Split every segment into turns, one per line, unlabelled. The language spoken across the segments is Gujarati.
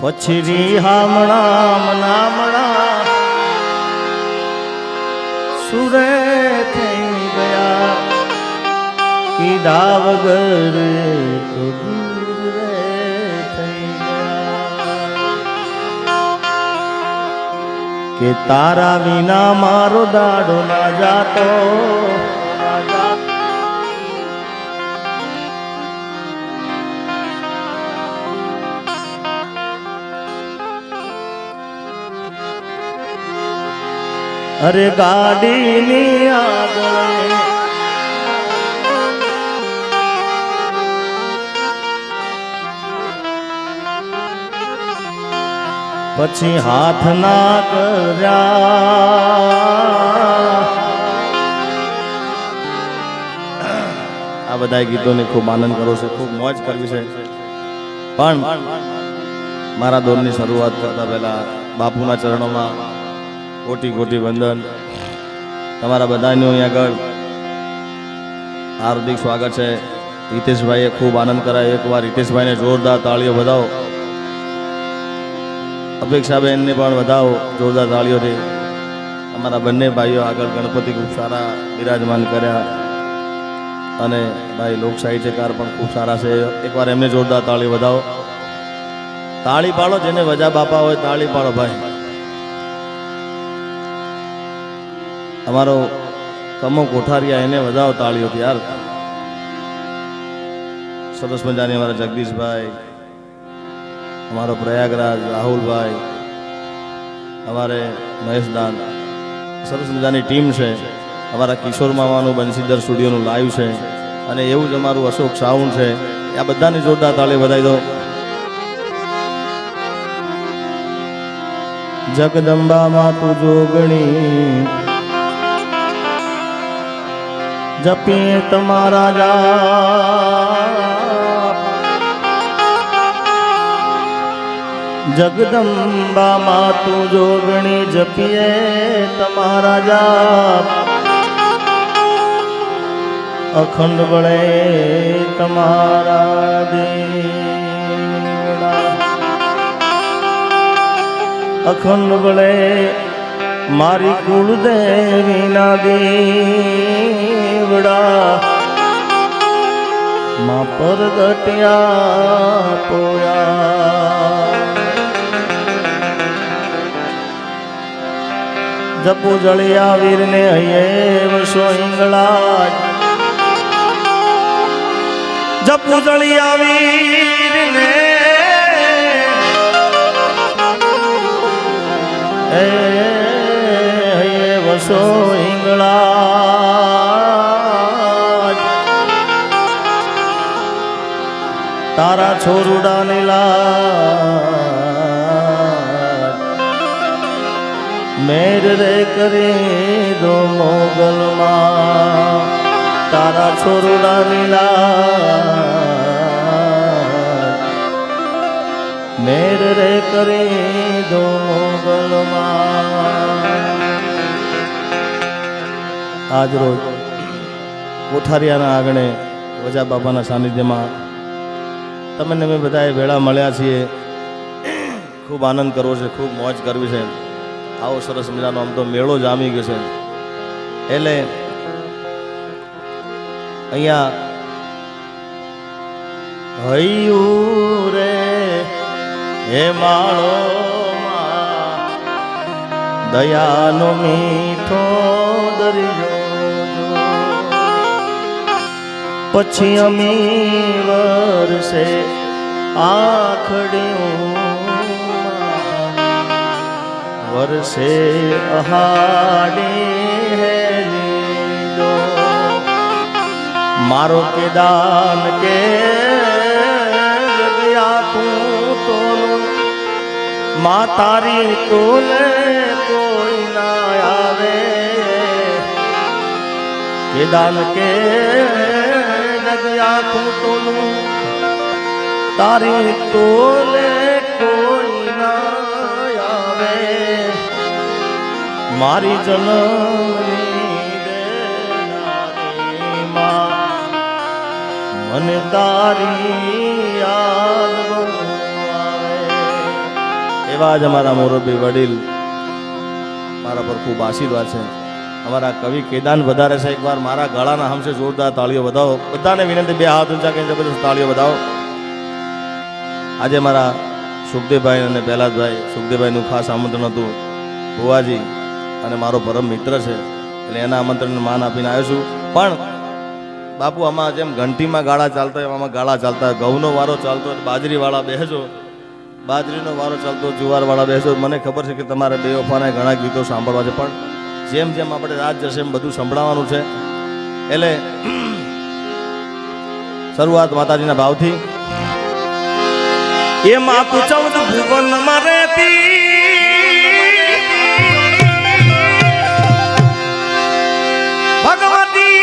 પછી રી હામણા મનામણા સુરે થઈ ગયા કીધા વગર તો દૂર રે થઈ ગયા કે તારા વિના મારો દાડો ના જાતો અરે ગાડીની આગળ પછી હાથ ના કર્યા આ બધા ગીતોને ખૂબ આનંદ કરો છે, ખૂબ મોજ કરવી છે. પણ મારા દોરની શરૂઆત કરતા પહેલા બાપુના ચરણોમાં કોટી કોટી વંદન. તમારા બધાનું અહીંયા આગળ હાર્દિક સ્વાગત છે. હિતેશભાઈએ ખૂબ આનંદ કરાય. એકવાર હિતેશભાઈને જોરદાર તાળીઓ વધાવો. અપેક્ષાબેનને પણ વધાવો જોરદાર તાળીઓથી. અમારા બંને ભાઈઓ આગળ ગણપતિ ખૂબ સારા બિરાજમાન કર્યા અને ભાઈ લોક સાહિત્યકાર પણ ખૂબ સારા છે. એકવાર એમને જોરદાર તાળી વધાવો. તાળી પાડો જેને વજા બાપા હોય, તાળી પાડો ભાઈ. અમારો કમો કોઠારિયા એને વધાવો તાળીઓથી યાર. સરસ મજાની અમારા જગદીશભાઈ, અમારો પ્રયાગરાજ રાહુલભાઈ, અમારે મહેશદાન, સરસ મજાની ટીમ છે. અમારા કિશોર મામાનું બંસીધર સ્ટુડિયોનું લાઈવ છે અને એવું જ અમારું અશોક સાઉન્ડ છે. આ બધાની જોરદાર તાળી વધાવી દો. જગદંબા માતુ જોગણી જપીએ તમારા જાપ, જગદંબા માતુ જોગણી જપીએ તમારા જાપ, અખંડ બળે તમારા દેવડા, અખંડ બળે મારી કુળદેવીના દેવડા, માં પરગટ્યા પોયા. જપુ જળિયા વીરને હૈયે વસો ઈંગળા, જપુ જળિયા વીરને વસો ઈંગળા, તારા છોરુડા નીલા મેર રે કરી દો મોગલમાં, તારા છોરુડા નીલા મેર રે કરી દો મોગલમાં. આજ રોજ કોઠારિયાના આંગણે વજા બાબાના સાનિધ્યમાં તમને અમે બધાએ ભેળા મળ્યા છીએ. ખૂબ આનંદ કરવો છે, ખૂબ મોજ કરવી છે. આવો સરસ મજાનો આમ તો મેળો જામી ગયો છે. એટલે અહીંયા હૈયું રે હે માળોમાં દયાનો મીઠો દરિયો, પછી અમી વરસે આખડ્યું વરસે અહાડે લીલો, મારો કે દાન કે આખું તોલું મા તારી તોલે કોઈ ના આવે, કે દાન કે આખું તોલું તારી તોલે કોઈ ના આવે, મારી જન્મની દેનારી માં મને તારી યાદ આવે. એવા જ અમારા મોરબી વડીલ મારા પર ખૂબ આશીર્વાદ છે. અમારા કવિ કેદાન વધારે છે. એકવાર મારા ગળાના હમસે જોરદાર તાળીઓ વધાવો. બધાને વિનંતી, બે હાથ ઊંચા કરીને જબરદસ્ત તાળીઓ વધાવો. આજે મારા સુખદેવભાઈ અને પહેલાદભાઈ, સુખદેવભાઈનું ખાસ આમંત્રણ હતું. ભુવાજી અને મારો પરમ મિત્ર છે એટલે એના આમંત્રણને માન આપીને આવ્યો છું. પણ બાપુ, આમાં જેમ ઘંટીમાં ગાળા ચાલતા હોય આમાં ગાળા ચાલતા, ઘઉંનો વારો ચાલતો હોય બાજરીવાળા બેસજો, બાજરીનો વારો ચાલતો જુવારવાળા બેસજો. મને ખબર છે કે તમારે બે વફાના ઘણા ગીતો સાંભળવા છે, પણ જેમ જેમ આપણે રાત જશે એમ બધું સંભળાવવાનું છે. એટલે શરૂઆત માતાજીના ભાવથી. એ માતું 14 ભુવનમાં રહેતી ભગવતી,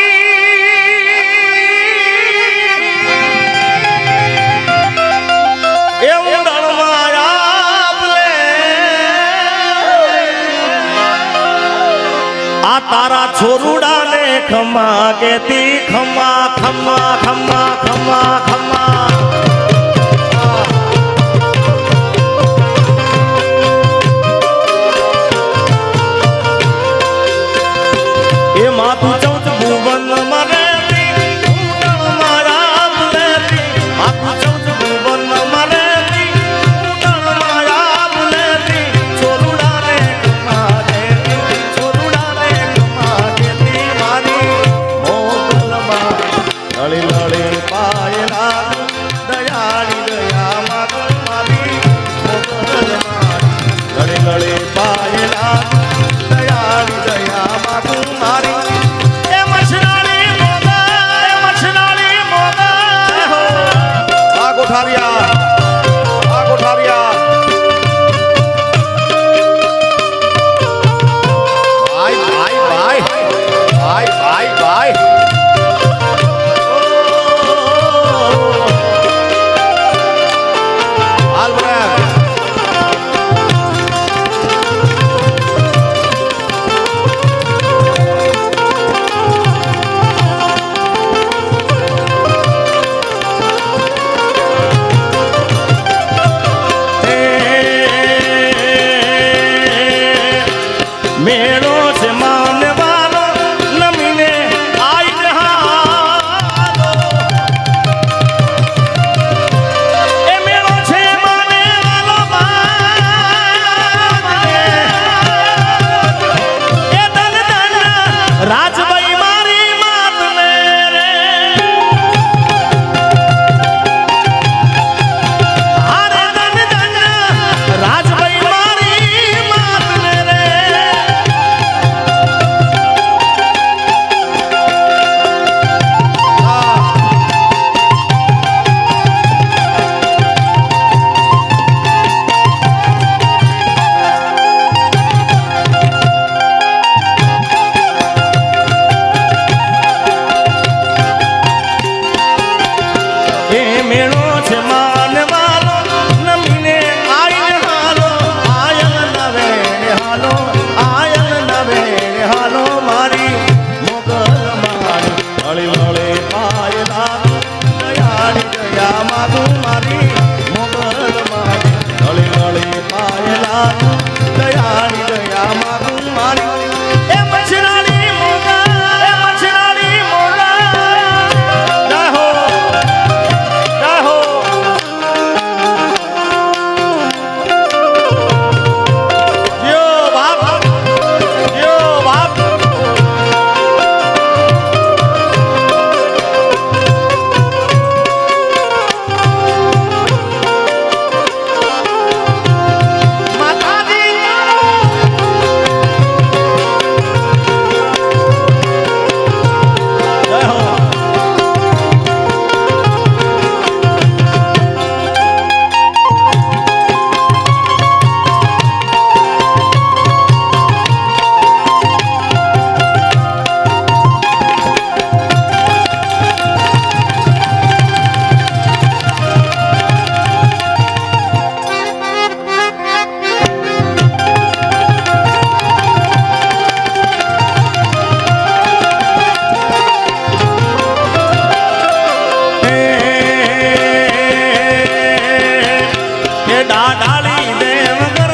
એ ઉડાણમાં આપલે આ તારા છોરુડાને ખમા કેતી, ખમા ખમા ખમા ખમા ખમા. એ માતું 14 ભુવનમાં રહેતી ઉડાણમાં આપલે, માતું 14 ભુવનમાં રહેતી ઉડાણમાં આપલે, છોરુડાને ખમા કેતી, છોરુડાને ખમા કેતી મારી મોગલમાં લળી લળી પાયલા દયાળી દયા માગું મારી મોગલમાં લળી લળી પાયલા દયાળી દયા માગું મારી. એ મછરાળી મોગા, એ મછરાળી મોગા હો આ કોઠારિયા, આ કોઠારિયા. ભાઈ ભાઈ ભાઈ ભાઈ ભાઈ ભાઈ. હાલ બરાબર. મેળો છે માનવાનો નમીને આઈ હાલો, એ મેળો છે માનવાનો એ ધન ધન રાજભાઈ મારી માતને રે, અરે ધન ધન રાજભાઈ મારી માતને રે. એ મેળો છે માનવાનો નમીને આઈ હાલો, આયલ નવે હાલો, આયલ નવે હાલો મારી મોગલ મારી હળી હળી પાયલા દયાળી દયા માગું મારી મોગલ મારી હળી હળી પાયલા દયાળી દયા માગું મારી. એ મછરાળી મોગા, એ મછરાળી મોગા જય હો, જય હો. જીઓ બાપ, જીઓ બાપ. ડાળી દેવ કર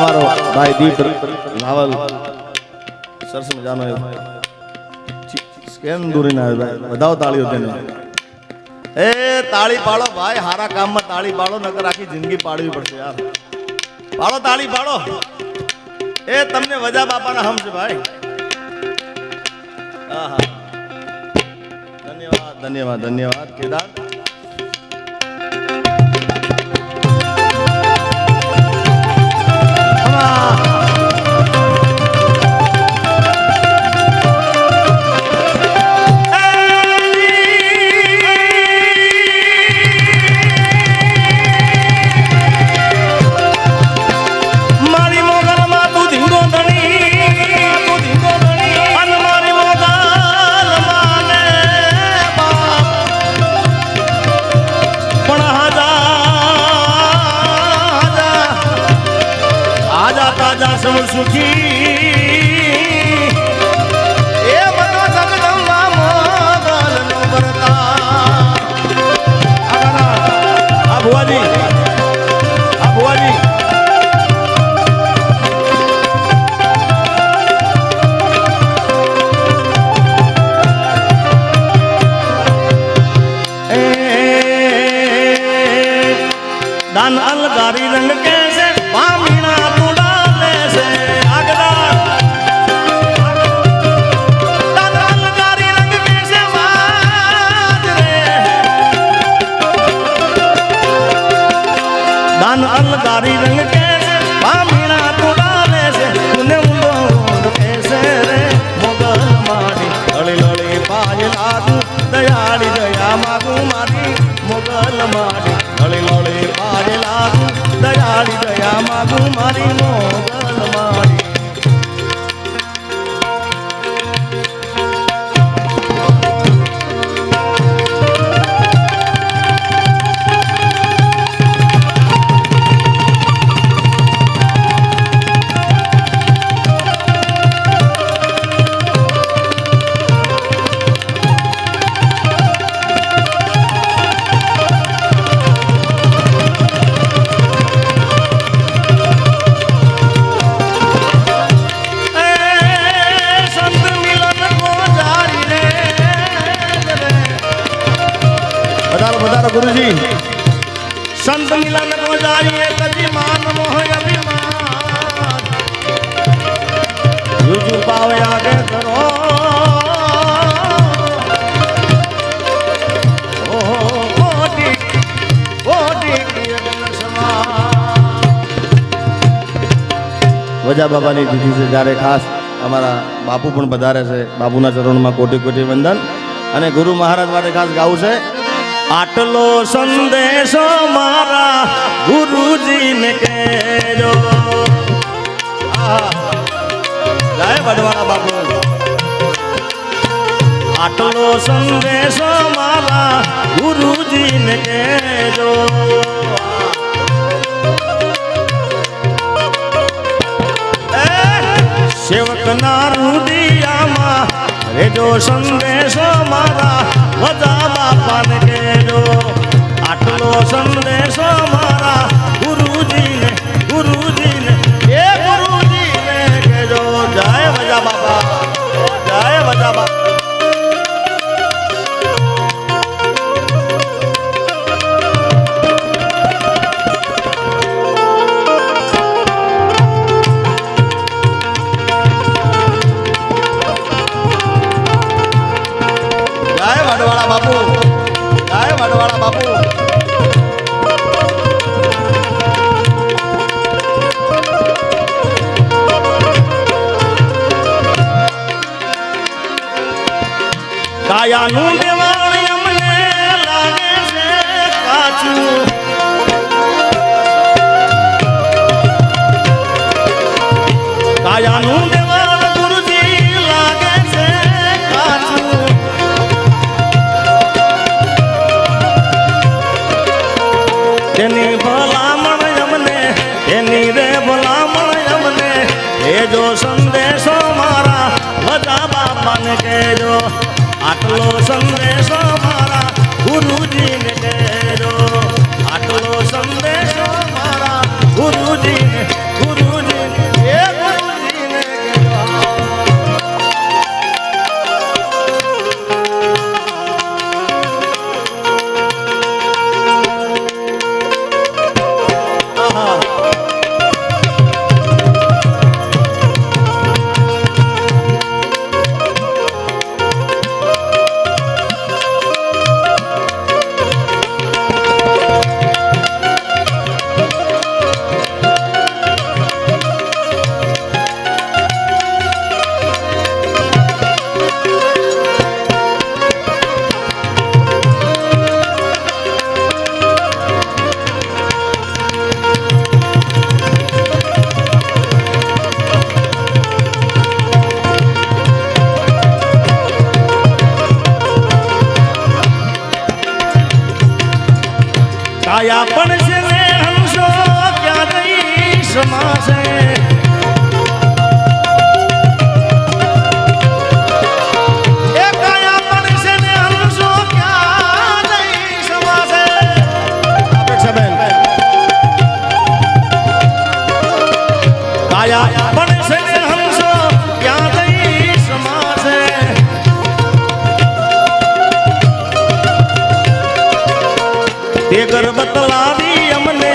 અમારો ભાઈ દીપ રાવલ સરસ મજાનો સ્કેન દૂરીને આવે ભાઈ બધાઓ તાળીઓ તેને એ તાળી પાડો ભાઈ હારા કામમાં તાળી પાડો નકર આખી જિંદગી પાડવી પડશે યાર પાડો તાળી પાડો એ તમને વજા બાપાના હમ છે ભાઈ આહા ધન્યવાદ ધન્યવાદ ધન્યવાદ કેદાર दान अलगारी रंग कैसे पामीना तुड़ा से आगदा दान अलगारी रंग कैसे बाज रे दान अलगारी रंग कैसे पामीना तुड़ा से तूने मुंडो कैसे रे मोगल मारी लड़ी लड़ी पाय लागू दयाड़ी दया मागू मारी मोगल मारी लड़ी लड़ी पाय लागू दयाड़ी दया मागू मारी मोगल मारी गुरुजी संत मिलन को जाइए कभी मान मोह अभिमान युजु पावे आगे करो कोटि कोटि वजा बाबा ની દીદી છે જ્યારે ખાસ અમારા બાપુ પણ પધારે છે બાપુના ચરણમાં કોટી કોટી વંદન અને ગુરુ મહારાજ માટે ખાસ ગાવું છે आटलो संदेशो मारा गुरुजी ने कहो जय बड़वाड़ा बाबू आटलो संदेशो मारा गुरुजी ने कहो सेवक ना रुदिया मा रे जो संदेशो मारा वजा बापा ने कहो आटलो संदेशो मारा गुरुजी ने ए गुरुजी ने कहो जय वजा बाबा जय वजा बाबा કાયાનું દેવાળ અમને લાગે છે કાચું કાયાનું દેવાળ ગુરુજી લાગે છે કાચું તેની ભલામણ અમને એની રે ભલામણ અમને એ જો સંદેશો મારા બધા બાપાને કહેજો आटलो संदेशो मारा गुरुजी ने कहो आटलो संदेशो मारा गुरुजी ने કાયા પણ છે ને હંસો ક્યાં જઈ સમાશે એ કાયા પણ છે ને હંસો ક્યાં જઈ સમાશે અપેક્ષાબેન કાયા પણ છે ને હંસો ક્યાં જઈ સમાશે તે ગર બતલાવી અમને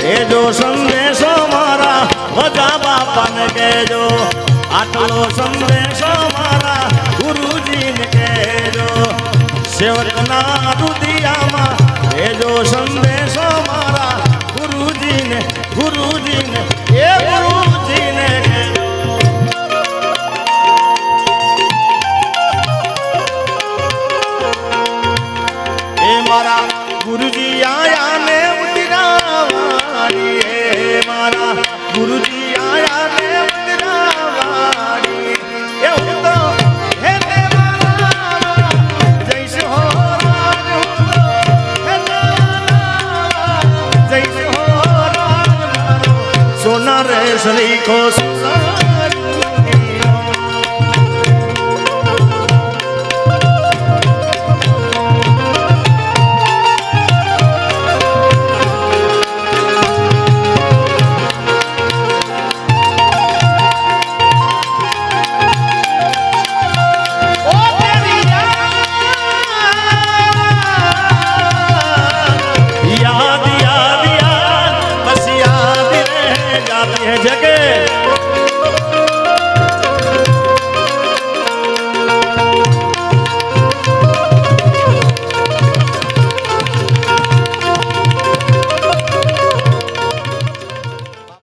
એ જો સંદેશો મારા વજા બાપાને કહેજો આટલો સંદેશો મારા ગુરુજીને કહેજો સેવકના રુદિયામાં એ જો સંદેશો મારા ગુરુજીને ગુરુજીને એ ગુરુજીને કહેજો એ મારા ગુરુજી આયા ને ઉતરાવાડી હે મારા ગુરુજી આયા ને ઉતરાવાડી એ હું તો હે દેવાના જૈસ હો રાજ હું તો હે દેવાના જૈસ હો રાજ મારો સોના રે સરીખો સોના